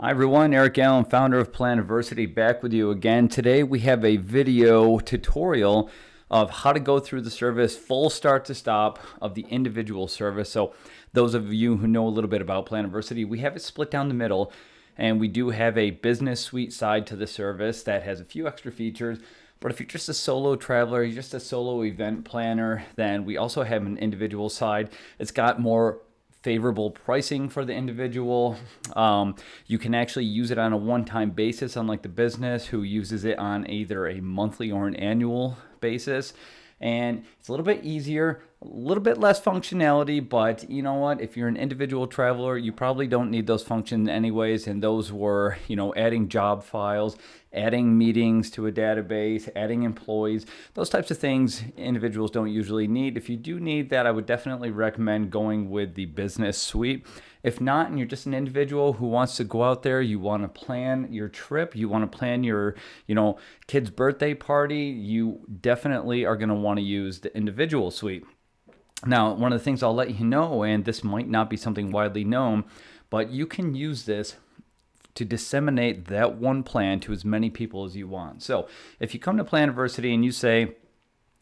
Hi everyone, Eric Allen, founder of Planiversity, back with you again. Today we have a video tutorial of how to go through the service full start to stop of the individual service. So those of you who know a little bit about Planiversity, we have it split down the middle, and we do have a business suite side to the service that has a few extra features. But if you're just a solo traveler, you're just a solo event planner, then we also have an individual side. It's got more favorable pricing for the individual. You can actually use it on a one-time basis, unlike the business who uses it on either a monthly or an annual basis. And it's a little bit easier, a little bit less functionality, but you know what? If you're an individual traveler, you probably don't need those functions anyways. And those were, adding job files, adding meetings to a database, adding employees, those types of things individuals don't usually need. If you do need that, I would definitely recommend going with the business suite. If not, and you're just an individual who wants to go out there, you want to plan your trip, you want to plan your, kid's birthday party, you definitely are going to want to use the individual suite. Now, one of the things I'll let you know, and this might not be something widely known, but you can use this to disseminate that one plan to as many people as you want. So if you come to Planiversity and you say,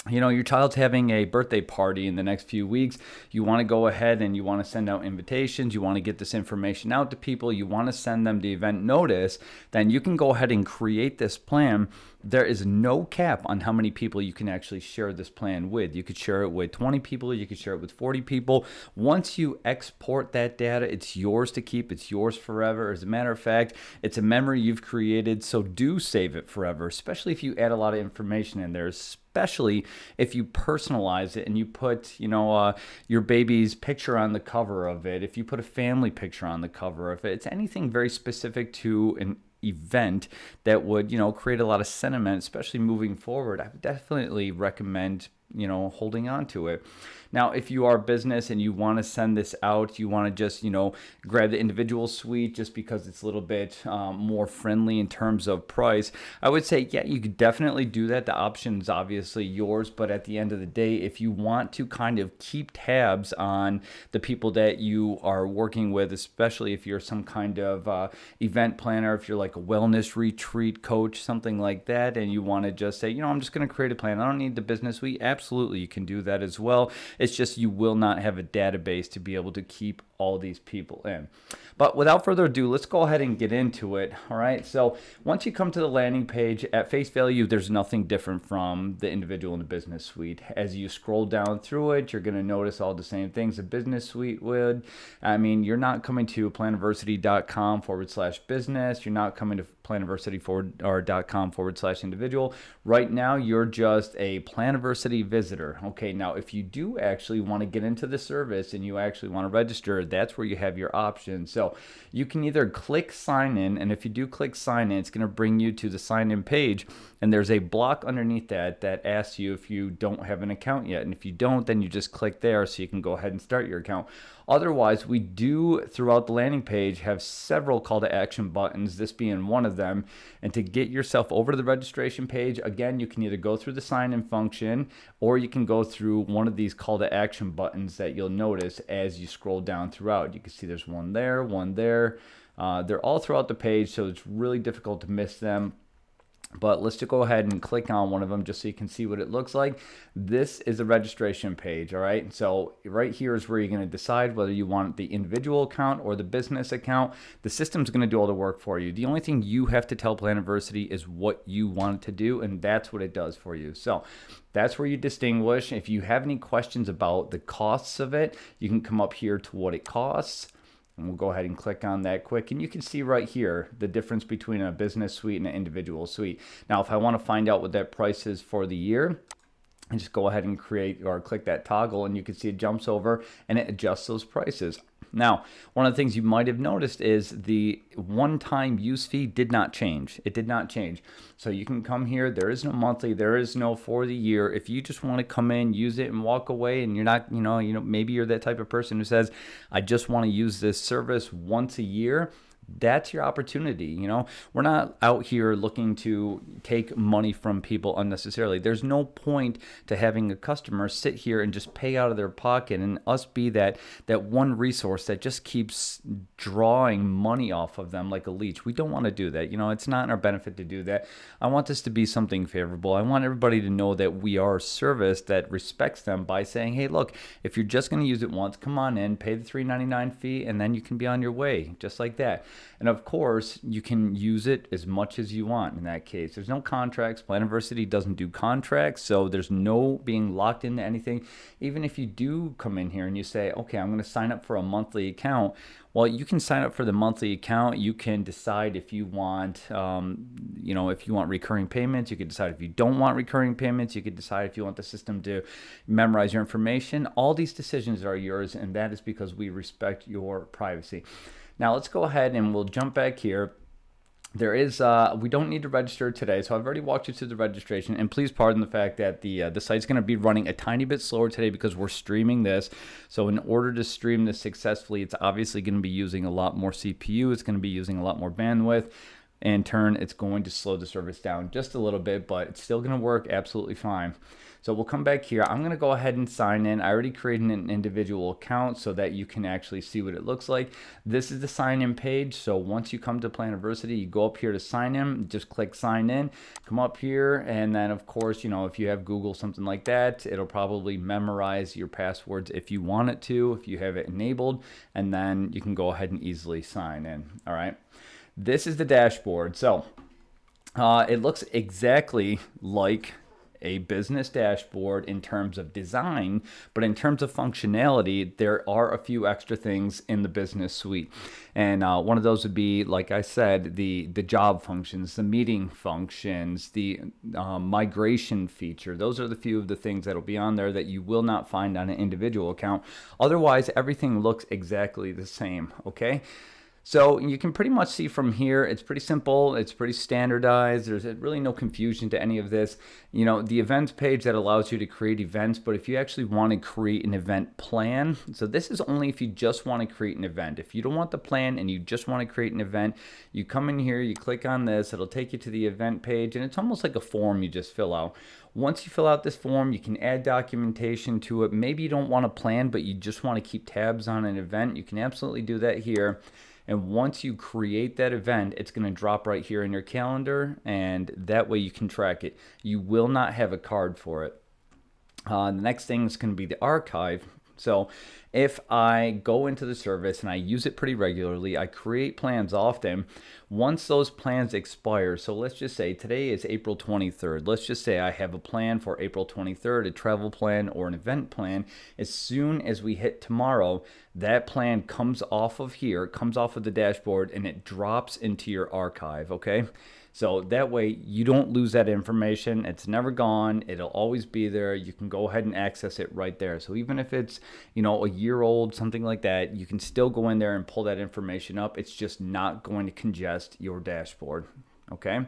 your child's having a birthday party in the next few weeks. You want to go ahead and you want to send out invitations. You want to get this information out to people. You want to send them the event notice. Then you can go ahead and create this plan. There is no cap on how many people you can actually share this plan with. You could share it with 20 people. You could share it with 40 people. Once you export that data, it's yours to keep. It's yours forever. As a matter of fact, it's a memory you've created. So do save it forever, especially if you add a lot of information in there, especially if you personalize it and you put, your baby's picture on the cover of it, if you put a family picture on the cover of it, it's anything very specific to an event that would, create a lot of sentiment, especially moving forward. I would definitely recommend holding on to it. Now, if you are a business and you want to send this out, you want to just, grab the individual suite just because it's a little bit more friendly in terms of price, I would say, yeah, you could definitely do that. The option is obviously yours, but at the end of the day, if you want to kind of keep tabs on the people that you are working with, especially if you're some kind of event planner, if you're like a wellness retreat coach, something like that, and you want to just say, I'm just going to create a plan. I don't need the business suite. Absolutely, you can do that as well. It's just you will not have a database to be able to keep all these people in. But without further ado, let's go ahead and get into it. All right. So once you come to the landing page, at face value, there's nothing different from the individual and the business suite. As you scroll down through it, you're going to notice all the same things a business suite would. You're not coming to planiversity.com/business. You're not coming to planiversity.com/individual. Right now, you're just a Planiversity visitor. Okay. Now, if you do actually want to get into the service and you actually want to register, that's where you have your options. So you can either click sign in, and if you do click sign in, it's going to bring you to the sign in page, and there's a block underneath that asks you if you don't have an account yet. And if you don't, then you just click there so you can go ahead and start your account. Otherwise, we do throughout the landing page have several call to action buttons, this being one of them. And to get yourself over to the registration page, again, you can either go through the sign in function or you can go through one of these call to action buttons that you'll notice as you scroll down throughout. You can see there's one there, one there. They're all throughout the page, so it's really difficult to miss them. But let's just go ahead and click on one of them just so you can see what it looks like. This is a registration page, all right? So right here is where you're going to decide whether you want the individual account or the business account. The system's going to do all the work for you. The only thing you have to tell Planiversity is what you want it to do, and that's what it does for you. So that's where you distinguish. If you have any questions about the costs of it, you can come up here to what it costs. And we'll go ahead and click on that quick. And you can see right here the difference between a business suite and an individual suite. Now, if I want to find out what that price is for the year, and just go ahead and create or click that toggle, and you can see it jumps over and it adjusts those prices. Now, one of the things you might have noticed is the one-time use fee did not change. It did not change. So you can come here. There is no monthly. There is no for the year. If you just want to come in, use it, and walk away, and you're not, maybe you're that type of person who says, I just want to use this service once a year, that's your opportunity. You know, we're not out here looking to take money from people unnecessarily. There's no point to having a customer sit here and just pay out of their pocket and us be that one resource that just keeps drawing money off of them like a leech. We don't want to do that. You know, it's not in our benefit to do that. I want this to be something favorable. I want everybody to know that we are a service that respects them by saying, hey, look, if you're just going to use it once, come on in, pay the $3.99 fee, and then you can be on your way, just like that. And of course, you can use it as much as you want in that case. There's no contracts. Planiversity doesn't do contracts, so there's no being locked into anything. Even if you do come in here and you say, okay, I'm going to sign up for a monthly account, well, you can sign up for the monthly account. You can decide if you want, if you want recurring payments. You can decide if you don't want recurring payments. You can decide if you want the system to memorize your information. All these decisions are yours, and that is because we respect your privacy. Now let's go ahead and we'll jump back here. There is, we don't need to register today, so I've already walked you through the registration, and please pardon the fact that the site's going to be running a tiny bit slower today because we're streaming this. So in order to stream this successfully, it's obviously going to be using a lot more CPU, it's going to be using a lot more bandwidth. In turn, it's going to slow the service down just a little bit, but it's still going to work absolutely fine. So we'll come back here. I'm going to go ahead and sign in. I already created an individual account so that you can actually see what it looks like. This is the sign in page. So once you come to Planiversity, you go up here to sign in, just click sign in, come up here. And then of course, you know, if you have Google, something like that, it'll probably memorize your passwords if you want it to, if you have it enabled, and then you can go ahead and easily sign in. All right. This is the dashboard. So it looks exactly like a business dashboard in terms of design, but in terms of functionality, there are a few extra things in the business suite. And one of those would be, like I said, the job functions, the meeting functions, the migration feature. Those are the few of the things that'll be on there that you will not find on an individual account. Otherwise, everything looks exactly the same, okay? So you can pretty much see from here, it's pretty simple, it's pretty standardized, there's really no confusion to any of this. You know, the events page that allows you to create events, but if you actually want to create an event plan, so this is only if you just want to create an event. If you don't want the plan and you just want to create an event, you come in here, you click on this, it'll take you to the event page, and it's almost like a form you just fill out. Once you fill out this form, you can add documentation to it. Maybe you don't want a plan, but you just want to keep tabs on an event. You can absolutely do that here. And once you create that event, it's going to drop right here in your calendar, and that way you can track it. You will not have a card for it. The next thing is going to be the archive. So if I go into the service and I use it pretty regularly, I create plans often. Once those plans expire, so let's just say today is April 23rd. Let's just say I have a plan for April 23rd, a travel plan or an event plan. As soon as we hit tomorrow, that plan comes off of here, comes off of the dashboard, and it drops into your archive, okay? So that way you don't lose that information. It's never gone. It'll always be there. You can go ahead and access it right there. So even if it's, you know, a year old, something like that, you can still go in there and pull that information up. It's just not going to congest your dashboard. Okay.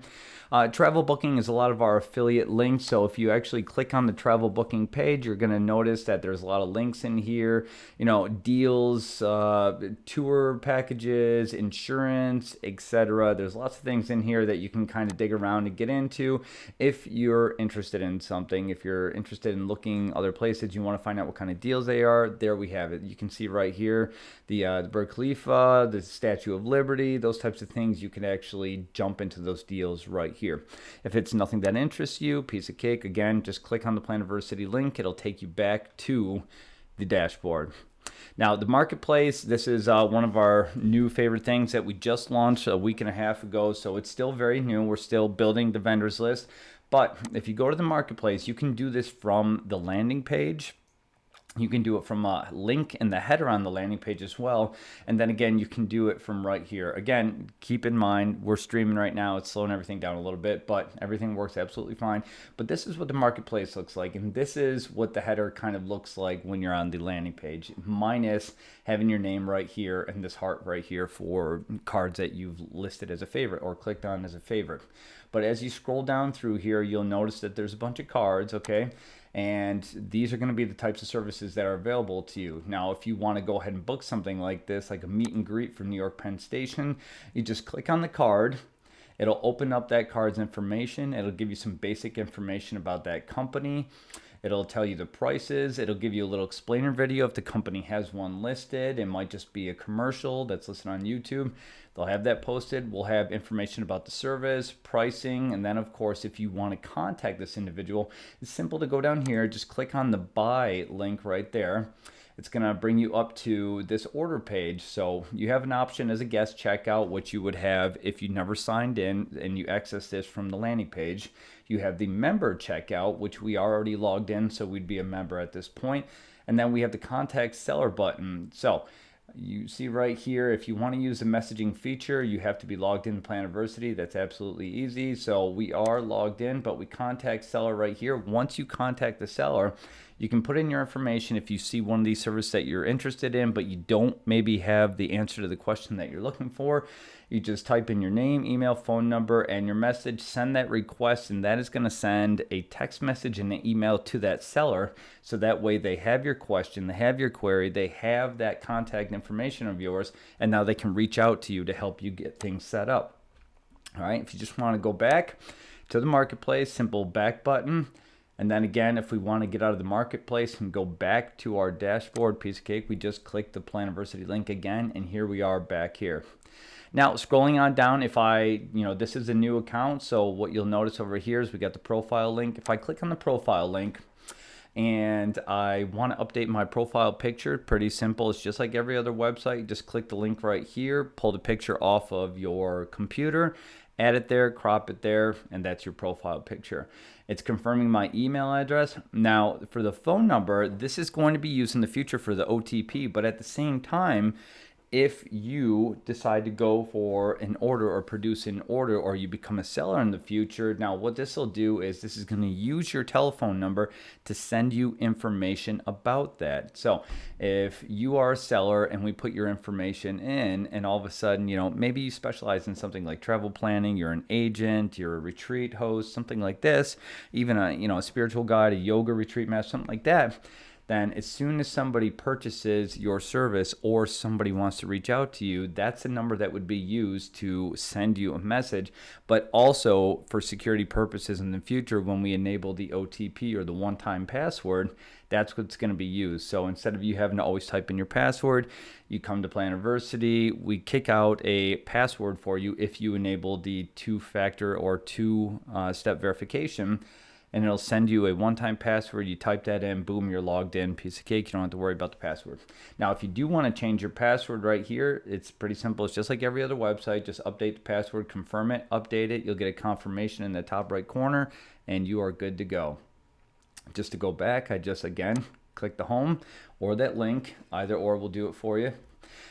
Travel booking is a lot of our affiliate links. So if you actually click on the travel booking page, you're going to notice that there's a lot of links in here, you know, deals, tour packages, insurance, etc. There's lots of things in here that you can kind of dig around and get into if you're interested in something. If you're interested in looking other places, you want to find out what kind of deals they are, there we have it. You can see right here the Burj Khalifa, the Statue of Liberty, those types of things. You can actually jump into those deals right here. If it's nothing that interests you, piece of cake, again, just click on the Planiversity link. It'll take you back to the dashboard. Now, the marketplace, this is one of our new favorite things that we just launched a week and a half ago, so it's still very new. We're still building the vendors list. But if you go to the marketplace, you can do this from the landing page. You can do it from a link in the header on the landing page as well. And then again, you can do it from right here. Again, keep in mind, we're streaming right now. It's slowing everything down a little bit, but everything works absolutely fine. But this is what the marketplace looks like. And this is what the header kind of looks like when you're on the landing page, minus having your name right here and this heart right here for cards that you've listed as a favorite or clicked on as a favorite. But as you scroll down through here, you'll notice that there's a bunch of cards, okay? And these are going to be the types of services that are available to you. Now, if you want to go ahead and book something like this, like a meet and greet for New York Penn Station, you just click on the card. It'll open up that card's information. It'll give you some basic information about that company. It'll tell you the prices. It'll give you a little explainer video if the company has one listed. It might just be a commercial that's listed on YouTube. They'll have that posted. We'll have information about the service, pricing, and then of course, if you want to contact this individual, it's simple to go down here, just click on the buy link right there. It's going to bring you up to this order page. So you have an option as a guest checkout, which you would have if you never signed in and you access this from the landing page. You have the member checkout, which we are already logged in, so we'd be a member at this point. And then we have the contact seller button. So you see right here, if you want to use the messaging feature, you have to be logged in Planiversity. That's absolutely easy. So we are logged in, but we contact seller right here. Once you contact the seller, you can put in your information if you see one of these services that you're interested in, but you don't maybe have the answer to the question that you're looking for. You just type in your name, email, phone number, and your message, send that request, and that is going to send a text message and an email to that seller. So that way they have your question, they have your query, they have that contact information of yours, and now they can reach out to you to help you get things set up. All right, if you just want to go back to the marketplace, simple back button. And then again, if we want to get out of the marketplace and go back to our dashboard, piece of cake, we just click the Planiversity link again, and here we are back here. Now, scrolling on down, if this is a new account, so what you'll notice over here is we got the profile link. If I click on the profile link and I want to update my profile picture, pretty simple. It's just like every other website. You just click the link right here, pull the picture off of your computer, add it there, crop it there, and that's your profile picture. It's confirming my email address. Now, for the phone number, this is going to be used in the future for the OTP, but at the same time, if you decide to go for an order or produce an order, or you become a seller in the future, now what this will do is this is going to use your telephone number to send you information about that. So if you are a seller and we put your information in, and all of a sudden, maybe you specialize in something like travel planning, you're an agent, you're a retreat host, something like this, even a spiritual guide, a yoga retreat master, something like that, then as soon as somebody purchases your service or somebody wants to reach out to you, that's a number that would be used to send you a message. But also for security purposes in the future, when we enable the OTP or the one-time password, that's what's going to be used. So instead of you having to always type in your password, you come to Planiversity, we kick out a password for you if you enable the two-factor or two-step verification. And it'll send you a one-time password. You type that in, boom, you're logged in, piece of cake. You don't have to worry about the password. Now, if you do want to change your password right here, it's pretty simple. It's just like every other website. Just update the password, confirm it, update it. You'll get a confirmation in the top right corner, and you are good to go. Just to go back, I just, again, click the home or that link. Either or will do it for you.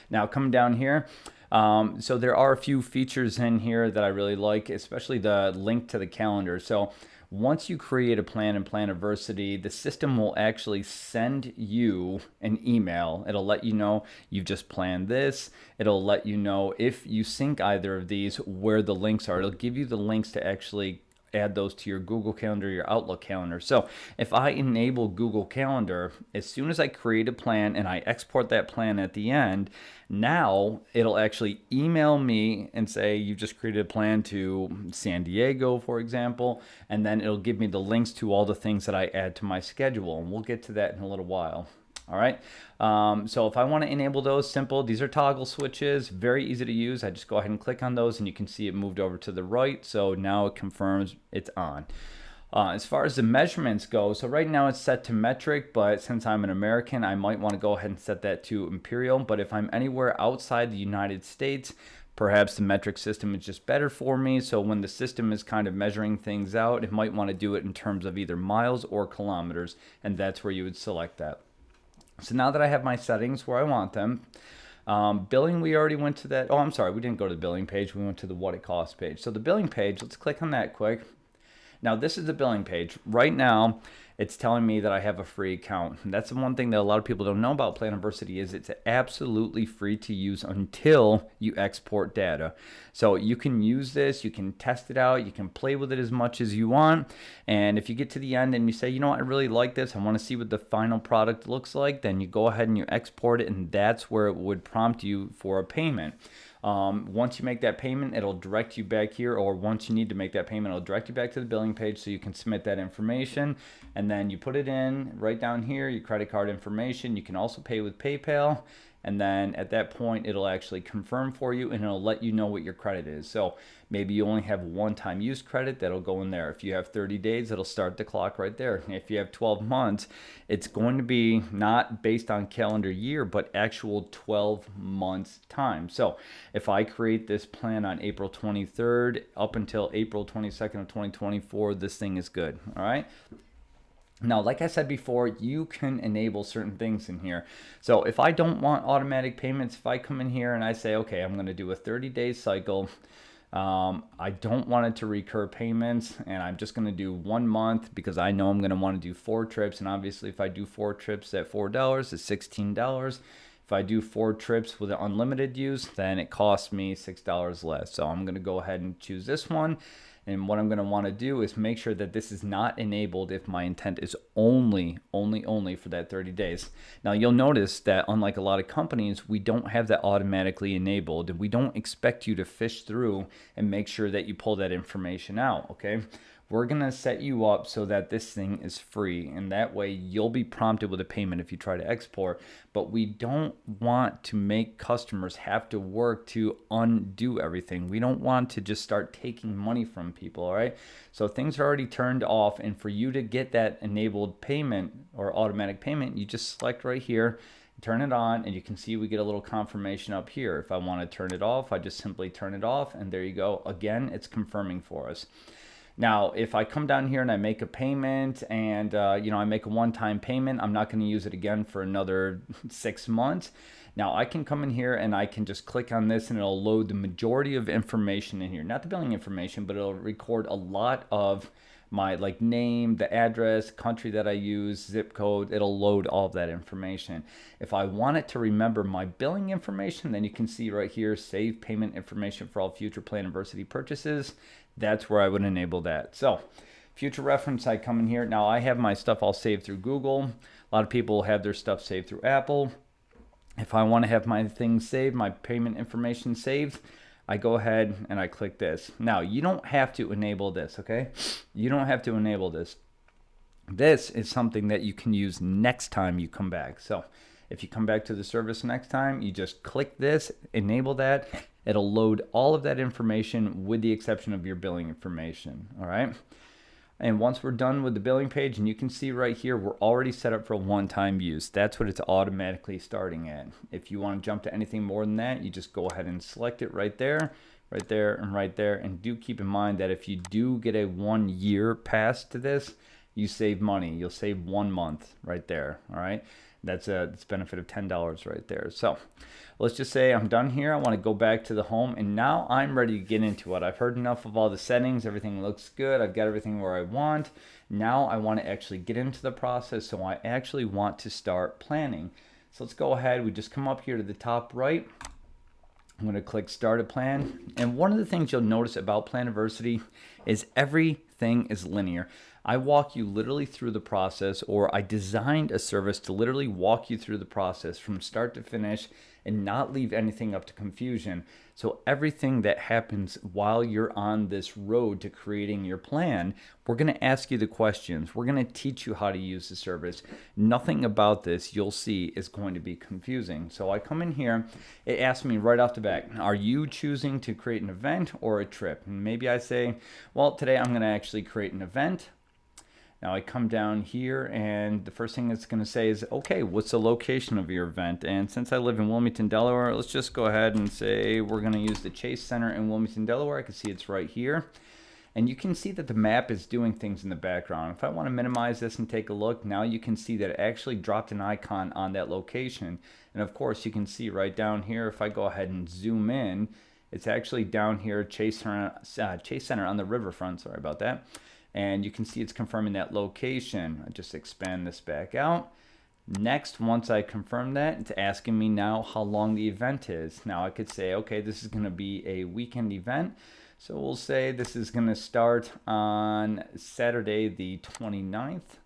Now, come down here. So there are a few features in here that I really like, especially the link to the calendar. So once you create a plan in Planiversity, the system will actually send you an email. It'll let you know you've just planned this. It'll let you know if you sync either of these, where the links are. It'll give you the links to actually add those to your Google Calendar, your Outlook calendar. So if I enable Google Calendar, as soon as I create a plan and I export that plan at the end, now it'll actually email me and say, you've just created a plan to San Diego, for example, and then it'll give me the links to all the things that I add to my schedule. And we'll get to that in a little while. All right. So if I want to enable those, simple. These are toggle switches, very easy to use. I just go ahead and click on those and you can see it moved over to the right. So now it confirms it's on. As far as the measurements go, so right now it's set to metric, but since I'm an American, I might want to go ahead and set that to imperial. But if I'm anywhere outside the United States, perhaps the metric system is just better for me. So when the system is kind of measuring things out, it might want to do it in terms of either miles or kilometers, and that's where you would select that. So now that I have my settings where I want them, billing, we already went to that. Oh, I'm sorry, we didn't go to the billing page. We went to the what it costs page. So the billing page, let's click on that quick. Now this is the billing page. Right now, it's telling me that I have a free account. And that's the one thing that a lot of people don't know about Planiversity is it's absolutely free to use until you export data. So you can use this, you can test it out, you can play with it as much as you want. And if you get to the end and you say, you know what, I really like this, I want to see what the final product looks like, then you go ahead and you export it, and that's where it would prompt you for a payment. Once you make that payment, it'll direct you back here, or once you need to make that payment, it'll direct you back to the billing page so you can submit that information, and then you put it in right down here, your credit card information. You can also pay with PayPal, and then at that point it'll actually confirm for you, and it'll let you know what your credit is. So maybe you only have one-time use credit, that'll go in there. If you have 30 days, it'll start the clock right there. If you have 12 months, it's going to be not based on calendar year, but actual 12 months time. So if I create this plan on April 23rd up until April 22nd of 2024, this thing is good. All right. Now, like I said before, you can enable certain things in here. So if I don't want automatic payments, if I come in here and I say, okay, I'm going to do a 30-day cycle, I don't want it to recur payments, and I'm just going to do 1 month because I know I'm going to want to do 4 trips. And obviously, if I do 4 trips at $4, it's $16. If I do 4 trips with an unlimited use, then it costs me $6 less. So I'm going to go ahead and choose this one. And what I'm going to want to do is make sure that this is not enabled if my intent is only for that 30 days. Now you'll notice that unlike a lot of companies, we don't have that automatically enabled, and we don't expect you to fish through and make sure that you pull that information out, okay? We're going to set you up so that this thing is free, and that way you'll be prompted with a payment if you try to export. But we don't want to make customers have to work to undo everything. We don't want to just start taking money from people, all right? So things are already turned off, and for you to get that enabled payment or automatic payment, you just select right here, turn it on, and you can see we get a little confirmation up here. If I want to turn it off, I just simply turn it off, and there you go. Again, it's confirming for us. Now, if I come down here and I make a payment and, I make a one-time payment, I'm not going to use it again for another 6 months. Now, I can come in here and I can just click on this, and it'll load the majority of information in here. Not the billing information, but it'll record a lot of my name, the address, country that I use, zip code. It'll load all of that information. If I want it to remember my billing information, then you can see right here, save payment information for all future Planiversity purchases. That's where I would enable that. So future reference, I come in here. Now I have my stuff all saved through Google. A lot of people have their stuff saved through Apple. If I want to have my things saved, my payment information saved, I go ahead and I click this. Now, you don't have to enable this, okay? You don't have to enable this. This is something that you can use next time you come back. So if you come back to the service next time, you just click this, enable that. It'll load all of that information with the exception of your billing information, all right? And once we're done with the billing page, and you can see right here, we're already set up for one-time use. That's what it's automatically starting at. If you want to jump to anything more than that, you just go ahead and select it right there, and right there. And do keep in mind that if you do get a 1 year pass to this, you save money. You'll save 1 month right there, all right? That's a benefit of $10 right there. So let's just say I'm done here. I want to go back to the home, and now I'm ready to get into it. I've heard enough of all the settings. Everything looks good. I've got everything where I want. Now I want to actually get into the process, so I actually want to start planning. So let's go ahead. We just come up here to the top right. I'm going to click Start a Plan. And one of the things you'll notice about Planiversity is everything is linear. I walk you literally through the process, or I designed a service to literally walk you through the process from start to finish and not leave anything up to confusion. So everything that happens while you're on this road to creating your plan, we're going to ask you the questions. We're going to teach you how to use the service. Nothing about this you'll see is going to be confusing. So I come in here, it asks me right off the bat, are you choosing to create an event or a trip? And maybe I say, well, today I'm going to actually create an event. Now I come down here, and the first thing it's going to say is, okay, what's the location of your event? And since I live in Wilmington, Delaware, let's just go ahead and say we're going to use the Chase Center in Wilmington, Delaware. I can see it's right here. And you can see that the map is doing things in the background. If I want to minimize this and take a look, now you can see that it actually dropped an icon on that location. And of course, you can see right down here, if I go ahead and zoom in, it's actually down here, Chase Center on the riverfront. Sorry about that. And you can see it's confirming that location. I just expand this back out. Next, once I confirm that, it's asking me now how long the event is. Now I could say, okay, this is going to be a weekend event. So we'll say this is going to start on Saturday the 29th,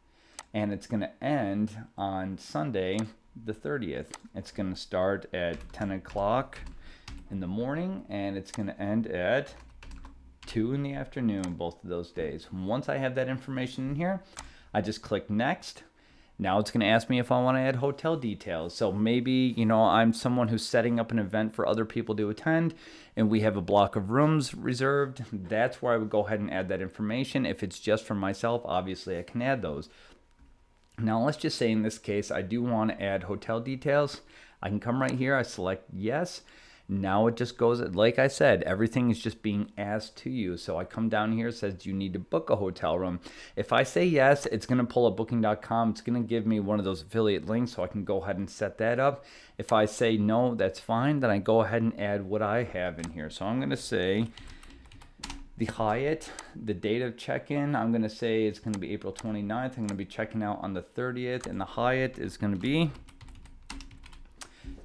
and it's going to end on Sunday the 30th. It's going to start at 10 o'clock in the morning, and it's going to end at 2 in the afternoon, both of those days. Once I have that information in here, I just click next. Now it's going to ask me if I want to add hotel details. So maybe, I'm someone who's setting up an event for other people to attend, and we have a block of rooms reserved. That's where I would go ahead and add that information. If it's just for myself, obviously I can add those. Now let's just say in this case, I do want to add hotel details. I can come right here, I select yes. Now it just goes, like I said, everything is just being asked to you. So I come down here, it says you need to book a hotel room. If I say yes, it's going to pull up booking.com. It's going to give me one of those affiliate links, so I can go ahead and set that up. If I say no, that's fine. Then I go ahead and add what I have in here. So I'm going to say the Hyatt, the date of check-in, I'm going to say it's going to be April 29th. I'm going to be checking out on the 30th, and the Hyatt is going to be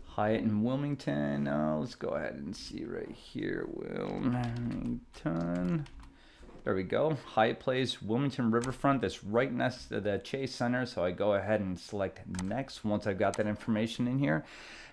Hyatt in Wilmington. Let's go ahead and see right here. Wilmington. There we go. Hyatt Place, Wilmington Riverfront. That's right next to the Chase Center. So I go ahead and select next once I've got that information in here.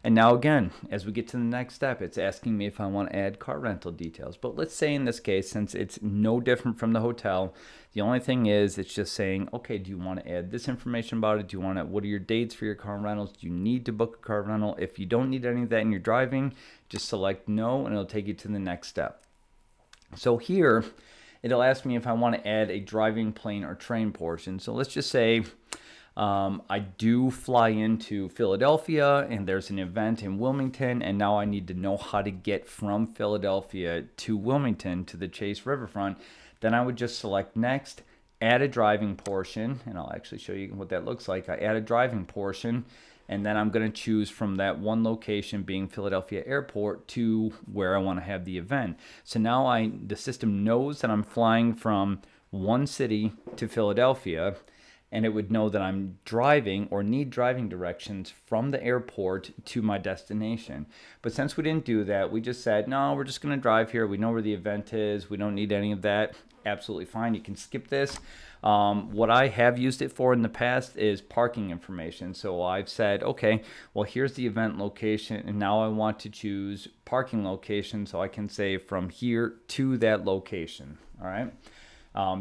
And now again, as we get to the next step, it's asking me if I want to add car rental details. But let's say in this case, since it's no different from the hotel, the only thing is it's just saying, okay, do you want to add this information about it? Do you want to, what are your dates for your car rentals? Do you need to book a car rental? If you don't need any of that and you're driving, just select no, and it'll take you to the next step. So here, it'll ask me if I want to add a driving, plane, or train portion. So let's just say I do fly into Philadelphia, and there's an event in Wilmington, and now I need to know how to get from Philadelphia to Wilmington to the Chase Riverfront. Then I would just select next, add a driving portion, and I'll actually show you what that looks like. I add a driving portion, and then I'm going to choose from that one location being Philadelphia Airport to where I want to have the event. So now the system knows that I'm flying from one city to Philadelphia, and it would know that I'm driving or need driving directions from the airport to my destination. But since we didn't do that, we just said, no, we're just going to drive here. We know where the event is. We don't need any of that. Absolutely fine. You can skip this. What I have used it for in the past is parking information. So I've said, okay, well, here's the event location, and now I want to choose parking location, so I can say from here to that location. All right.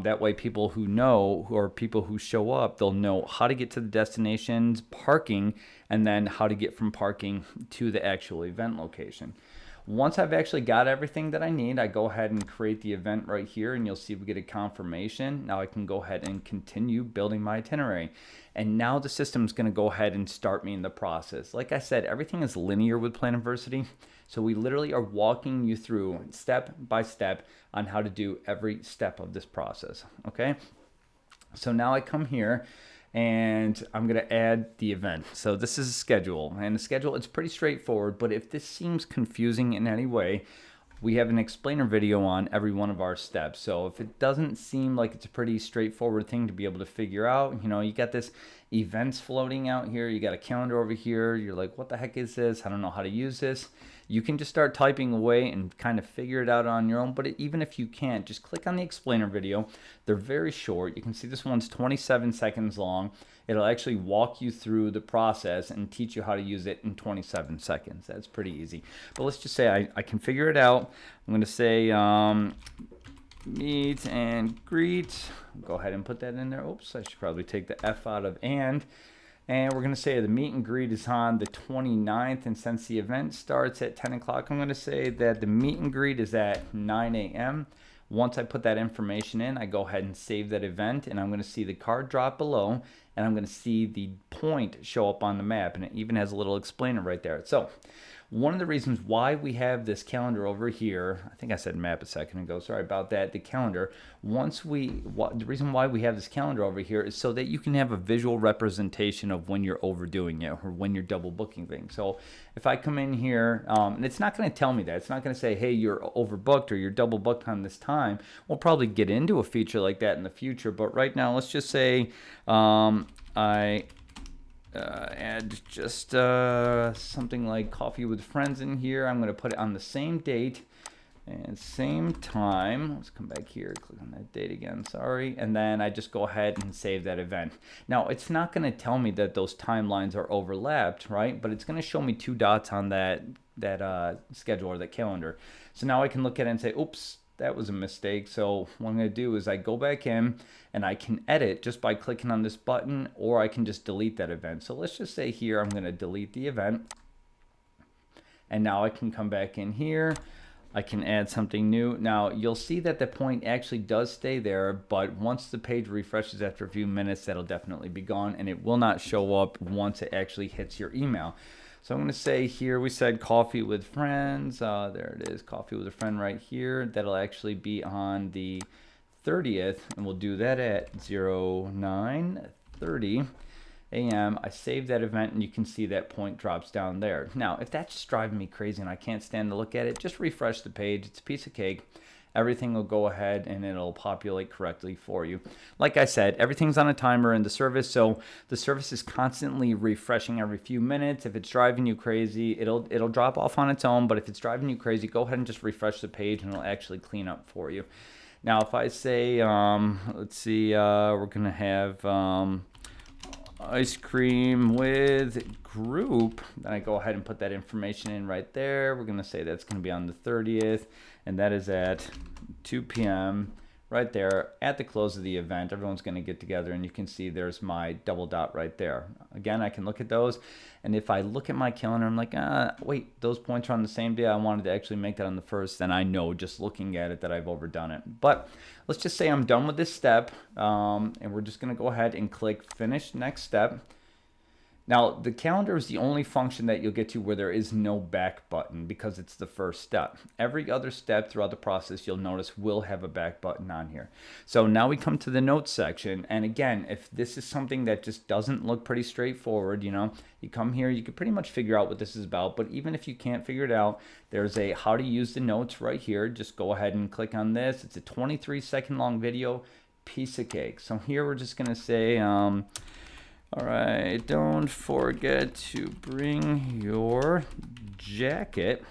That way people who know, or people who show up, they'll know how to get to the destinations, parking, and then how to get from parking to the actual event location. Once I've actually got everything that I need, I go ahead and create the event right here, and you'll see we get a confirmation. Now I can go ahead and continue building my itinerary. And now the system's going to go ahead and start me in the process. Like I said, everything is linear with Planiversity. So we literally are walking you through step by step on how to do every step of this process. Okay. So now I come here and I'm going to add the event. So this is a schedule, and the schedule, it's pretty straightforward, but if this seems confusing in any way, we have an explainer video on every one of our steps. So if it doesn't seem like it's a pretty straightforward thing to be able to figure out, you got this events floating out here, you got a calendar over here, you're like, what the heck is this? I don't know how to use this. You can just start typing away and kind of figure it out on your own. But even if you can't, just click on the explainer video. They're very short. You can see this one's 27 seconds long. It'll actually walk you through the process and teach you how to use it in 27 seconds. That's pretty easy. But let's just say I can figure it out. I'm going to say meet and greet. Go ahead and put that in there. Oops, I should probably take the F out of and. And we're going to say the meet and greet is on the 29th. And since the event starts at 10 o'clock, I'm going to say that the meet and greet is at 9 a.m. Once I put that information in, I go ahead and save that event. And I'm going to see the card drop below. And I'm going to see the point show up on the map. And it even has a little explainer right there. So One of the reasons why we have this calendar over here, I think I said map a second ago, sorry about that, the calendar, the reason why we have this calendar over here is so that you can have a visual representation of when you're overdoing it or when you're double booking things. So if I come in here, and it's not going to tell me that. It's not going to say, hey, you're overbooked or you're double booked on this time. We'll probably get into a feature like that in the future, but right now let's just say I add just something like coffee with friends in here. I'm going to put it on the same date and same time. Let's come back here, click on that date again, sorry. And then I just go ahead and save that event. Now, it's not going to tell me that those timelines are overlapped, right? But it's going to show me 2 dots on that schedule or that calendar. So now I can look at it and say, oops, that was a mistake. So what I'm going to do is I go back in and I can edit just by clicking on this button, or I can just delete that event. So let's just say here I'm going to delete the event. And now I can come back in here. I can add something new. Now you'll see that the point actually does stay there, but once the page refreshes after a few minutes, that'll definitely be gone, and it will not show up once it actually hits your email. So I'm going to say here, we said coffee with friends. There it is, coffee with a friend right here. That'll actually be on the 30th, and we'll do that at 09:30 a.m. I save that event, and you can see that point drops down there. Now, if that's just driving me crazy and I can't stand to look at it, just refresh the page. It's a piece of cake. Everything will go ahead and it'll populate correctly for you. Like I said, everything's on a timer in the service, so the service is constantly refreshing every few minutes. If it's driving you crazy, it'll drop off on its own, but if it's driving you crazy, go ahead and just refresh the page and it'll actually clean up for you. Now, if I say, let's see, we're gonna have ice cream with group, then I go ahead and put that information in right there. We're gonna say that's gonna be on the 30th, and that is at 2 p.m. right there at the close of the event. Everyone's gonna get together, and you can see there's my double dot right there. Again, I can look at those, and if I look at my calendar, I'm like, wait, those points are on the same day. I wanted to actually make that on the 1st, then I know just looking at it that I've overdone it. But let's just say I'm done with this step, and we're just gonna go ahead and click finish next step. Now, the calendar is the only function that you'll get to where there is no back button because it's the first step. Every other step throughout the process, you'll notice, will have a back button on here. So now we come to the notes section. And again, if this is something that just doesn't look pretty straightforward, you come here, you can pretty much figure out what this is about. But even if you can't figure it out, there's a how to use the notes right here. Just go ahead and click on this. It's a 23-second long video, piece of cake. So here we're just going to say, all right, don't forget to bring your jacket.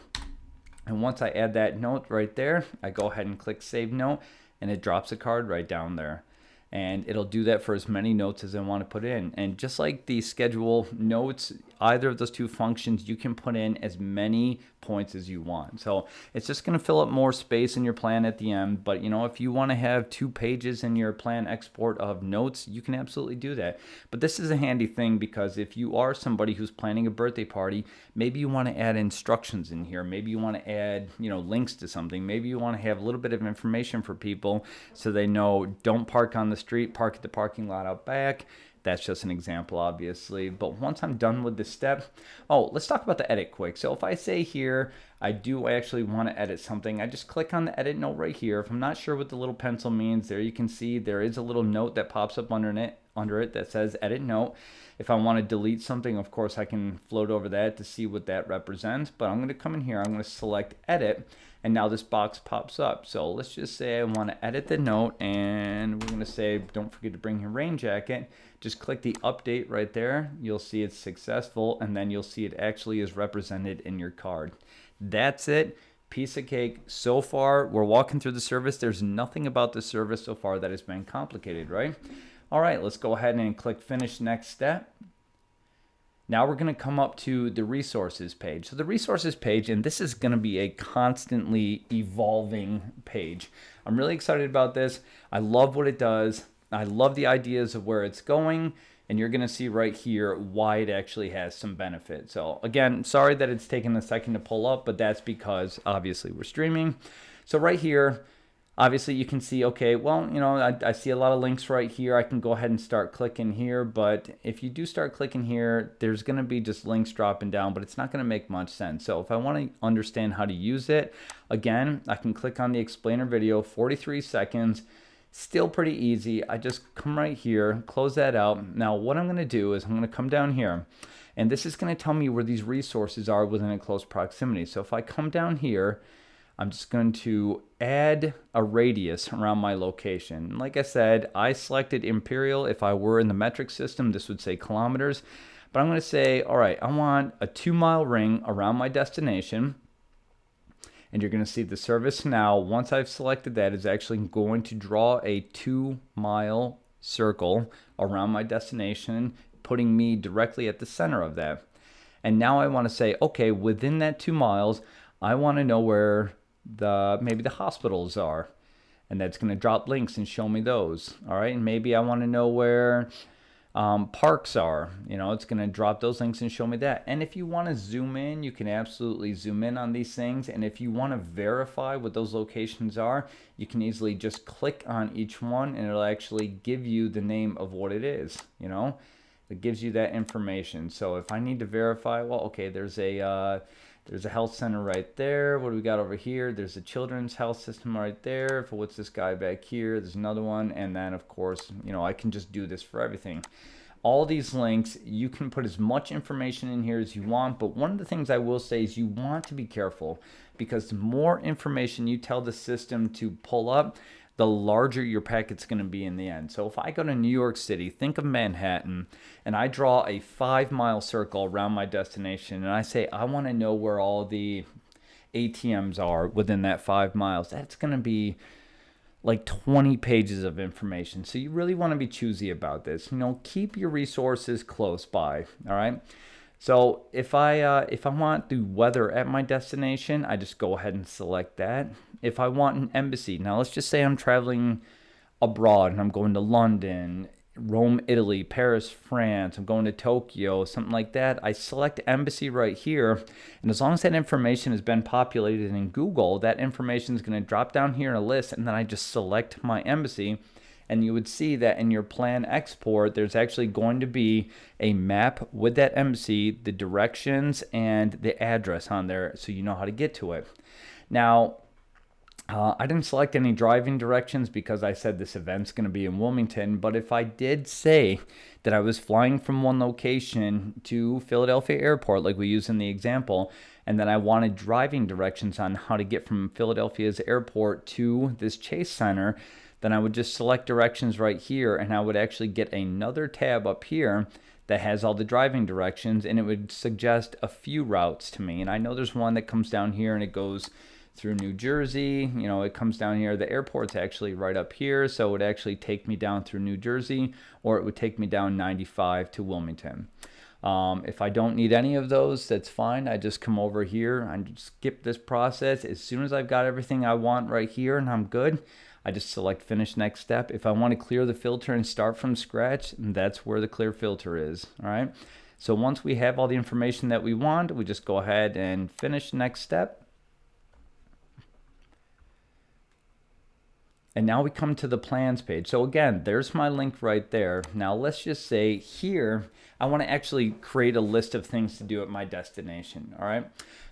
And once I add that note right there, I go ahead and click Save Note, and it drops a card right down there. And it'll do that for as many notes as I want to put in. And just like the schedule notes, either of those 2 functions, you can put in as many points as you want. So it's just going to fill up more space in your plan at the end. But if you want to have 2 pages in your plan export of notes, you can absolutely do that. But this is a handy thing because if you are somebody who's planning a birthday party, maybe you want to add instructions in here. Maybe you want to add, links to something. Maybe you want to have a little bit of information for people so they know don't park on the street, park at the parking lot out back. That's just an example, obviously. But once I'm done with this step, let's talk about the edit quick. So if I say here, I do actually want to edit something, I just click on the edit note right here. If I'm not sure what the little pencil means, there you can see there is a little note that pops up under it that says edit note. If I want to delete something, of course, I can float over that to see what that represents. But I'm going to come in here, I'm going to select edit, and now this box pops up. So let's just say I want to edit the note, and we're going to say, don't forget to bring your rain jacket. Just click the update right there. You'll see it's successful, and then you'll see it actually is represented in your card. That's it. Piece of cake. So far, we're walking through the service. There's nothing about the service so far that has been complicated, right? All right, let's go ahead and click finish next step. Now we're going to come up to the resources page. So the resources page, and this is going to be a constantly evolving page. I'm really excited about this. I love what it does. I love the ideas of where it's going, and you're going to see right here why it actually has some benefit. So again, sorry that it's taken a second to pull up, but that's because obviously we're streaming. So right here, Obviously you can see, okay, well, you know, I see a lot of links right here. I can go ahead and start clicking here, but if you do start clicking here, there's going to be just links dropping down, but it's not going to make much sense. So if I want to understand how to use it, again, I can click on the explainer video, 43 seconds, still pretty easy. I just come right here, close that out. Now what I'm going to do is I'm going to come down here, and this is going to tell me where these resources are within a close proximity. So if I come down here, I'm just going to add a radius around my location. Like I said, I selected imperial. If I were in the metric system, this would say kilometers. But I'm going to say, all right, I want a 2-mile ring around my destination. And you're going to see the service now, once I've selected that, is actually going to draw a 2-mile circle around my destination, putting me directly at the center of that. And now I want to say, okay, within that 2 miles, I want to know where maybe the hospitals are, and that's going to drop links and show me those. All right, and maybe I want to know where parks are. You know, it's going to drop those links and show me that. And if you want to zoom in, you can absolutely zoom in on these things. And if you want to verify what those locations are, you can easily just click on each one, and it'll actually give you the name of what it is. You know, it gives you that information. So if I need to verify, well, okay, there's a health center right there. What do we got over here? There's a children's health system right there. For what's this guy back here? There's another one. And then, of course, you know, I can just do this for everything. All these links, you can put as much information in here as you want. But one of the things I will say is you want to be careful, because the more information you tell the system to pull up, the larger your packet's going to be in the end. So if I go to New York City, think of Manhattan, and I draw a 5-mile circle around my destination, and I say I want to know where all the ATMs are within that 5 miles, that's going to be like 20 pages of information. So you really want to be choosy about this. You know, keep your resources close by, all right? So if I want the weather at my destination, I just go ahead and select that. If I want an embassy, now let's just say I'm traveling abroad and I'm going to London, Rome, Italy, Paris, France, I'm going to Tokyo, something like that. I select embassy right here, and as long as that information has been populated in Google, that information is going to drop down here in a list, and then I just select my embassy. And you would see that in your plan export, there's actually going to be a map with that embassy, the directions, and the address on there, so you know how to get to it. Now, I didn't select any driving directions because I said this event's going to be in Wilmington, but if I did say that I was flying from one location to Philadelphia Airport, like we use in the example, and then I wanted driving directions on how to get from Philadelphia's airport to this Chase Center, then I would just select directions right here, and I would actually get another tab up here that has all the driving directions, and it would suggest a few routes to me. And I know there's one that comes down here and it goes through New Jersey. You know, it comes down here. The airport's actually right up here, so it would actually take me down through New Jersey, or it would take me down 95 to Wilmington. If I don't need any of those, that's fine. I just come over here and skip this process. As soon as I've got everything I want right here and I'm good, I just select finish next step. If I want to clear the filter and start from scratch, that's where the clear filter is. All right. So once we have all the information that we want, we just go ahead and finish next step. And now we come to the plans page. So again, there's my link right there. Now let's just say here, I want to actually create a list of things to do at my destination. All right.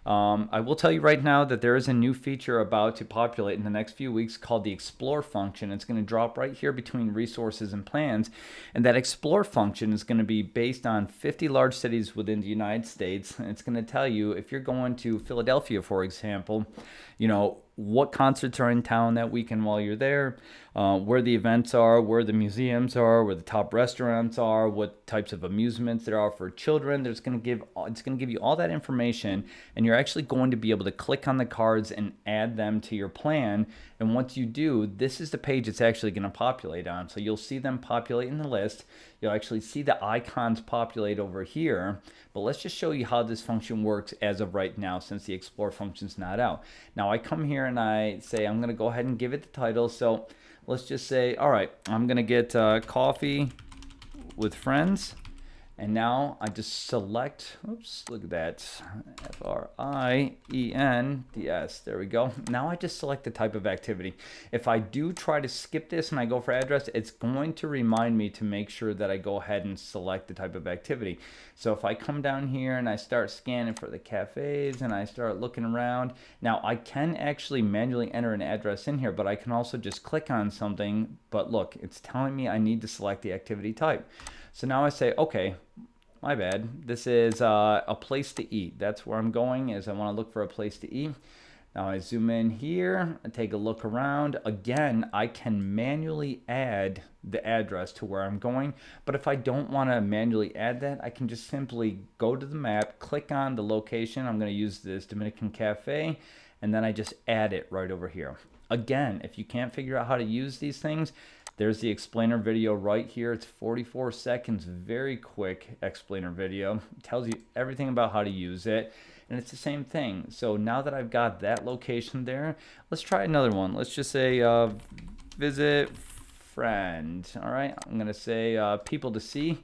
I will tell you right now that there is a new feature about to populate in the next few weeks called the Explore function. It's going to drop right here between resources and plans. And that Explore function is going to be based on 50 large cities within the United States. And it's going to tell you if you're going to Philadelphia, for example, you know, what concerts are in town that weekend while you're there, where the events are, where the museums are, where the top restaurants are, what types of amusements there are for children. It's going to give you all that information, and you're actually going to be able to click on the cards and add them to your plan. And once you do, this is the page it's actually going to populate on. So you'll see them populate in the list. You'll actually see the icons populate over here. But let's just show you how this function works as of right now, since the Explore function's not out. Now I come here and I say I'm going to go ahead and give it the title. So let's just say, all right, I'm going to get coffee with friends. And now I just select, oops, look at that, F-R-I-E-N-D-S, there we go. Now I just select the type of activity. If I do try to skip this and I go for address, it's going to remind me to make sure that I go ahead and select the type of activity. So if I come down here and I start scanning for the cafes and I start looking around, now I can actually manually enter an address in here, but I can also just click on something, but look, it's telling me I need to select the activity type. So now I say, okay, my bad. This is a place to eat. That's where I'm going, is I want to look for a place to eat. Now I zoom in here and take a look around. Again, I can manually add the address to where I'm going, but if I don't want to manually add that, I can just simply go to the map, click on the location. I'm going to use this Dominican Cafe, and then I just add it right over here. Again, if you can't figure out how to use these things, there's the explainer video right here. It's 44 seconds, very quick explainer video. It tells you everything about how to use it. And it's the same thing. So now that I've got that location there, let's try another one. Let's just say visit friend. All right, I'm gonna say people to see.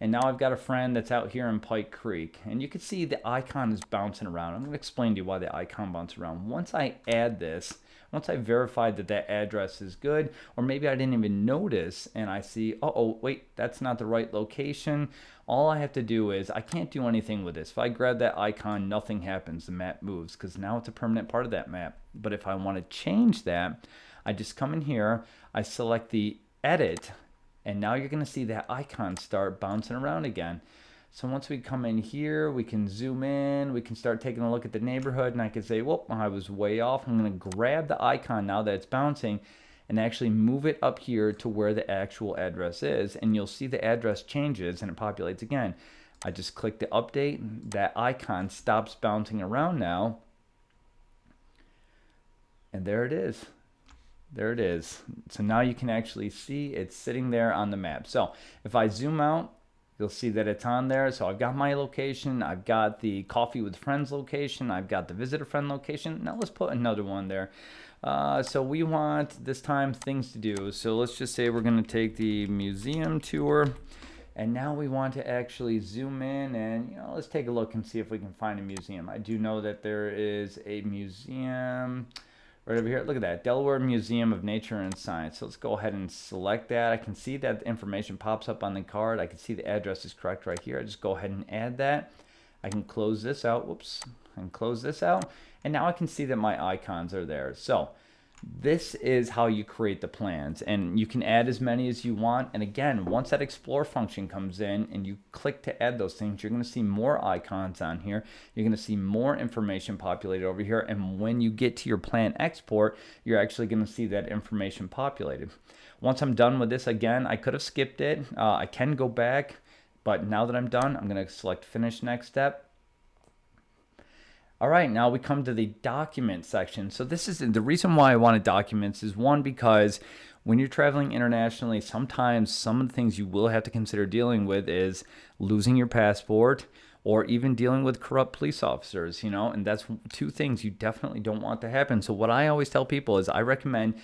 And now I've got a friend that's out here in Pike Creek. And you can see the icon is bouncing around. I'm gonna explain to you why the icon bounces around. Once I add this, once I verified that that address is good, or maybe I didn't even notice and I see, oh, wait, that's not the right location. All I have to do is, I can't do anything with this. If I grab that icon, nothing happens. The map moves because now it's a permanent part of that map. But if I want to change that, I just come in here, I select the edit, and now you're going to see that icon start bouncing around again. So once we come in here, we can zoom in, we can start taking a look at the neighborhood, and I can say, whoop, I was way off. I'm going to grab the icon now that it's bouncing and actually move it up here to where the actual address is, and you'll see the address changes and it populates again. I just click the update, that icon stops bouncing around now, and there it is. There it is. So now you can actually see it's sitting there on the map. So if I zoom out, you'll see that it's on there. So I've got my location, I've got the coffee with friends location, I've got the visit a friend location. Now let's put another one there. So we want this time things to do. So let's just say we're going to take the museum tour, and now we want to actually zoom in and let's take a look and see if we can find a museum. I do know that there is a museum right over here. Look at that, Delaware Museum of Nature and Science. So let's go ahead and select that. I can see that the information pops up on the card. I can see the address is correct right here. I just go ahead and add that. I can close this out. Whoops. I can close this out. And now I can see that my icons are there. So this is how you create the plans, and you can add as many as you want. And again, once that explore function comes in and you click to add those things, you're going to see more icons on here. You're going to see more information populated over here, and when you get to your plan export, you're actually going to see that information populated. Once I'm done with this, again, I could have skipped it. I can go back, but now that I'm done, I'm going to select finish next step. All right, now we come to the document section. So this is the reason why I wanted documents is, one, because when you're traveling internationally, sometimes some of the things you will have to consider dealing with is losing your passport, or even dealing with corrupt police officers, and that's two things you definitely don't want to happen. So what I always tell people is I recommend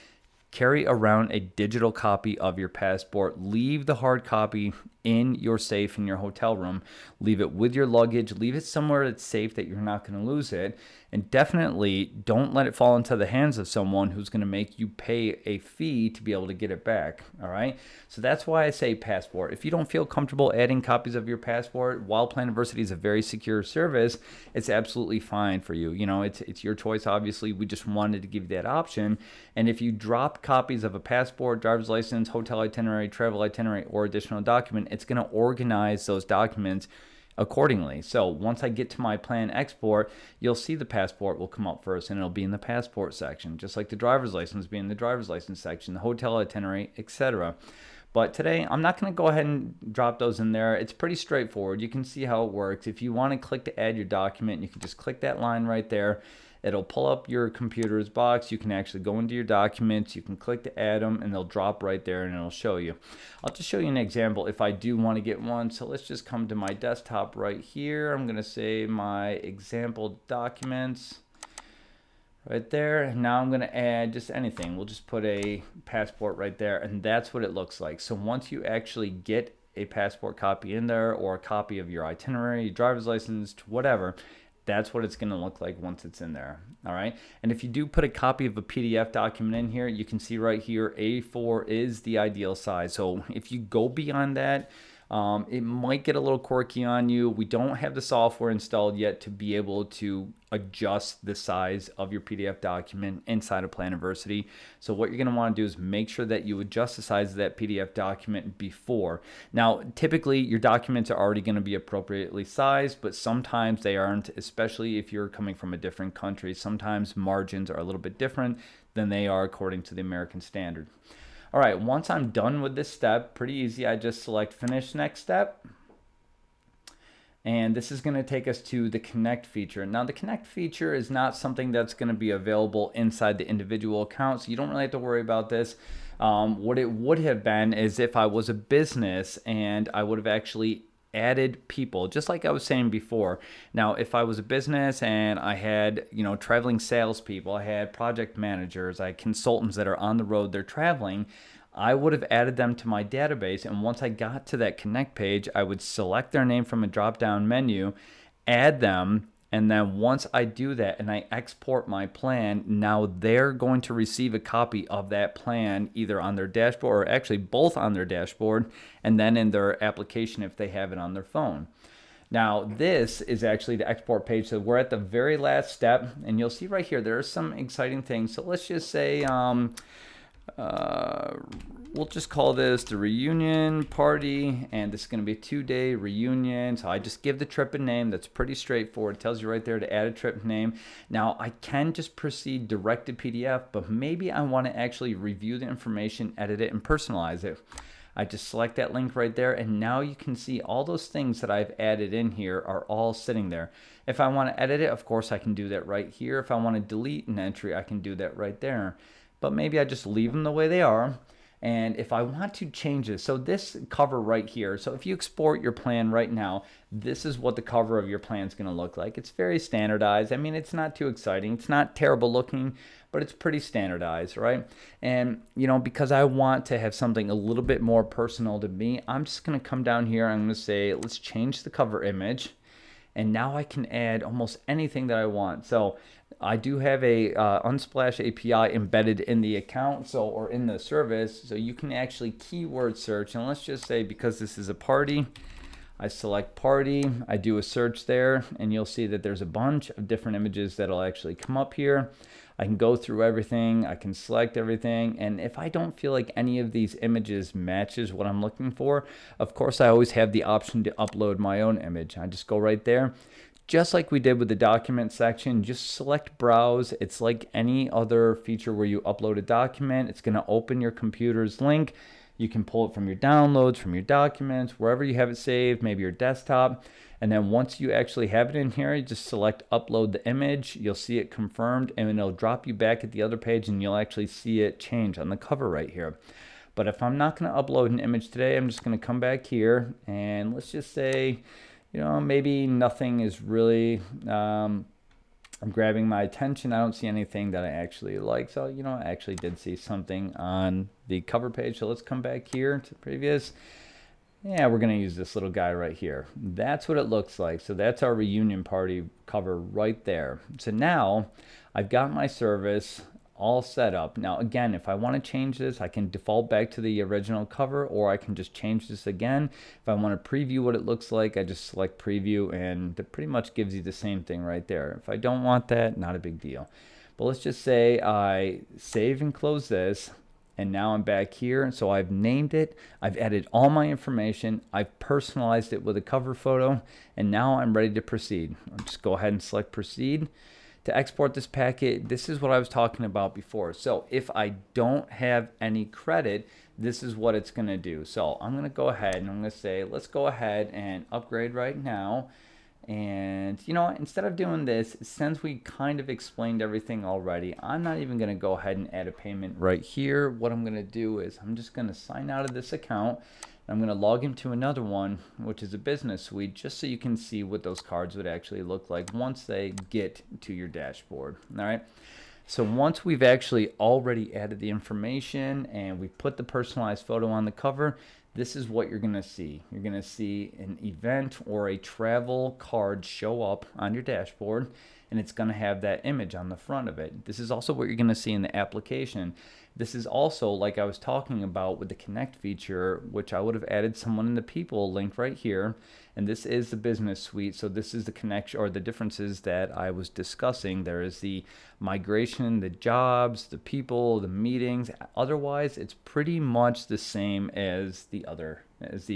carry around a digital copy of your passport. Leave the hard copy in your safe in your hotel room. Leave it with your luggage. Leave it somewhere that's safe that you're not going to lose it. And definitely don't let it fall into the hands of someone who's going to make you pay a fee to be able to get it back. All right. So that's why I say passport. If you don't feel comfortable adding copies of your passport, while Planiversity is a very secure service, it's absolutely fine for you. It's your choice. Obviously, we just wanted to give you that option. And if you drop copies of a passport, driver's license, hotel itinerary, travel itinerary, or additional document, it's going to organize those documents accordingly. So once I get to my plan export, you'll see the passport will come up first, and it'll be in the passport section, just like the driver's license be in the driver's license section, the hotel itinerary, etc. But today, I'm not going to go ahead and drop those in there. It's pretty straightforward. You can see how it works. If you want to click to add your document, you can just click that line right there. It'll pull up your computer's box. You can actually go into your documents. You can click to add them, and they'll drop right there, and it'll show you. I'll just show you an example if I do want to get one. So let's just come to my desktop right here. I'm going to say my example documents right there. Now I'm going to add just anything. We'll just put a passport right there, and that's what it looks like. So once you actually get a passport copy in there or a copy of your itinerary, driver's license, whatever, that's what it's going to look like once it's in there. All right. And if you do put a copy of a PDF document in here, you can see right here, A4 is the ideal size. So if you go beyond that, it might get a little quirky on you. We don't have the software installed yet to be able to adjust the size of your PDF document inside of Planiversity. So what you're going to want to do is make sure that you adjust the size of that PDF document before. Now, typically your documents are already going to be appropriately sized, but sometimes they aren't, especially if you're coming from a different country. Sometimes margins are a little bit different than they are according to the American standard. All right, once I'm done with this step, pretty easy, I just select Finish Next Step. And this is going to take us to the Connect feature. Now, the Connect feature is not something that's going to be available inside the individual account, so you don't really have to worry about this. What it would have been is if I was a business and I would have actually added people, just like I was saying before. Now, if I was a business and I had, traveling salespeople, I had project managers, I had consultants that are on the road, they're traveling, I would have added them to my database. And once I got to that Connect page, I would select their name from a drop-down menu, add them, and then once I do that and I export my plan, now they're going to receive a copy of that plan either on their dashboard or actually both on their dashboard and then in their application if they have it on their phone. Now, this is actually the export page. So we're at the very last step and you'll see right here, there are some exciting things. So let's just say, we'll just call this the reunion party, and this is going to be a 2-day reunion. So I just give the trip a name. That's pretty straightforward. It tells you right there to add a trip name. Now I can just proceed direct to PDF, but maybe I want to actually review the information, edit it, and personalize it. I just select that link right there, and now you can see all those things that I've added in here are all sitting there. If I want to edit it, of course I can do that right here. If I want to delete an entry, I can do that right there. But maybe I just leave them the way they are. And if I want to change this, so this cover right here, so if you export your plan right now, this is what the cover of your plan is going to look like. It's very standardized. I mean, it's not too exciting. It's not terrible looking, but it's pretty standardized, right? And, because I want to have something a little bit more personal to me, I'm just going to come down here. I'm going to say, let's change the cover image. And now I can add almost anything that I want. So I do have a Unsplash API embedded in the account, or in the service, so you can actually keyword search. And let's just say, because this is a party, I select party, I do a search there, and you'll see that there's a bunch of different images that'll actually come up here. I can go through everything, I can select everything, and if I don't feel like any of these images matches what I'm looking for, of course I always have the option to upload my own image. I just go right there. Just like we did with the document section, just select browse. It's like any other feature where you upload a document. It's going to open your computer's link. You can pull it from your downloads, from your documents, wherever you have it saved, maybe your desktop. And then once you actually have it in here, you just select upload the image. You'll see it confirmed, and it'll drop you back at the other page, and you'll actually see it change on the cover right here. But if I'm not going to upload an image today, I'm just going to come back here, and let's just say, maybe nothing is really grabbing my attention. I don't see anything that I actually like. So, I actually did see something on the cover page. So let's come back here to previous. Yeah, we're going to use this little guy right here. That's what it looks like. So that's our reunion party cover right there. So now I've got my service all set up. Now, again, if I want to change this, I can default back to the original cover, or I can just change this again. If I want to preview what it looks like, I just select preview, and it pretty much gives you the same thing right there. If I don't want that, not a big deal. But let's just say I save and close this, and now I'm back here. So I've named it, I've added all my information, I've personalized it with a cover photo, and now I'm ready to proceed. I'll just go ahead and select proceed. To export this packet, this is what I was talking about before. So if I don't have any credit, this is what it's going to do. So I'm going to go ahead and I'm going to say, let's go ahead and upgrade right now. And instead of doing this, since we kind of explained everything already, I'm not even going to go ahead and add a payment right here. What I'm going to do is I'm just going to sign out of this account. I'm going to log into another one, which is a business suite, just so you can see what those cards would actually look like once they get to your dashboard. All right. So once we've actually already added the information and we put the personalized photo on the cover, this is what you're going to see. You're going to see an event or a travel card show up on your dashboard, and it's going to have that image on the front of it. This is also what you're going to see in the application. This is also, like I was talking about with the connect feature, which I would have added someone in the people link right here. And this is the business suite. So this is the connection or the differences that I was discussing. There is the migration, the jobs, the people, the meetings. Otherwise, it's pretty much the same as the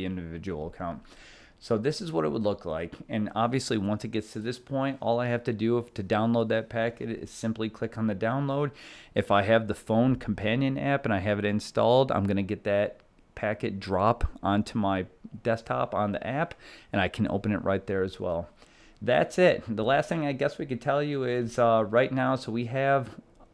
individual account. So this is what it would look like. And obviously, once it gets to this point, all I have to do to download that packet is simply click on the download. If I have the phone companion app and I have it installed, I'm going to get that packet drop onto my desktop on the app, and I can open it right there as well. That's it. The last thing I guess we could tell you is right now, so we have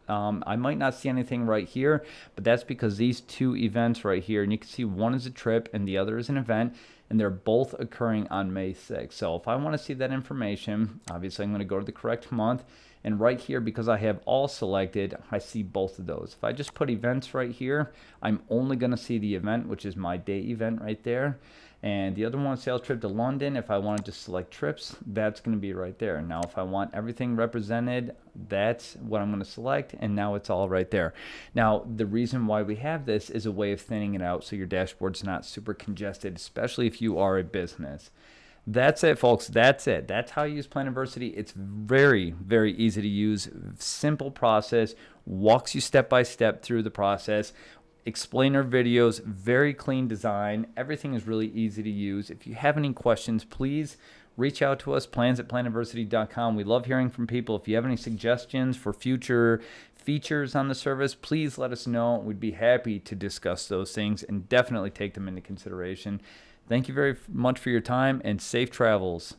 I might not see anything right here, but that's because these two events right here, and you can see one is a trip and the other is an event, and they're both occurring on May 6th. So if I want to see that information, obviously I'm going to go to the correct month, and right here, because I have all selected, I see both of those. If I just put events right here, I'm only going to see the event, which is my day event right there. And the other one, sales trip to London, if I wanted to select trips, that's going to be right there. Now, if I want everything represented, that's what I'm going to select, and now it's all right there. Now, the reason why we have this is a way of thinning it out so your dashboard's not super congested, especially if you are a business. That's it, folks. That's it. That's how you use Planiversity. It's very, very easy to use. Simple process. Walks you step by step through the process. Explainer videos, very clean design. Everything is really easy to use. If you have any questions, please reach out to us, plans@planiversity.com. We love hearing from people. If you have any suggestions for future features on the service, please let us know. We'd be happy to discuss those things and definitely take them into consideration. Thank you very much for your time and safe travels.